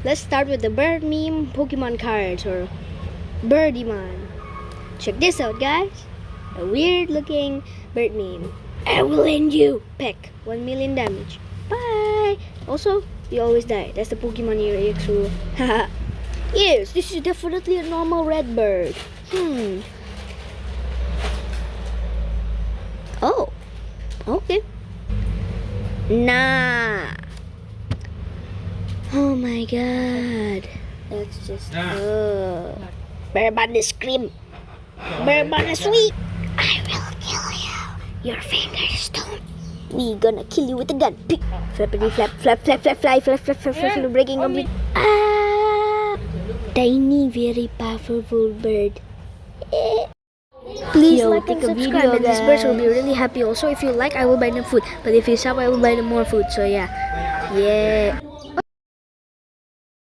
Let's start with the bird meme Pokemon cards, or Birdimon. Check this out, guys. A weird looking bird meme. I will end you. Peck. 1 million damage. Bye. Also, you always die. That's the Pokemon EX rule. Haha. Yes, this is definitely a normal red bird. Oh. Okay. Nah. Oh my god. That's just Birdimon is scream. Birdimon is sweet. I will kill you. Your fingers don't. We gonna kill you with a gun. Pick. Flappity flap flap flap flap fly flap flap flap flap flap breaking complete. Ah, tiny, very powerful bird. Please like and subscribe, and these birds will be really happy. Also, if you like, I will buy them food. But if you sub, I will buy them more food. So yeah.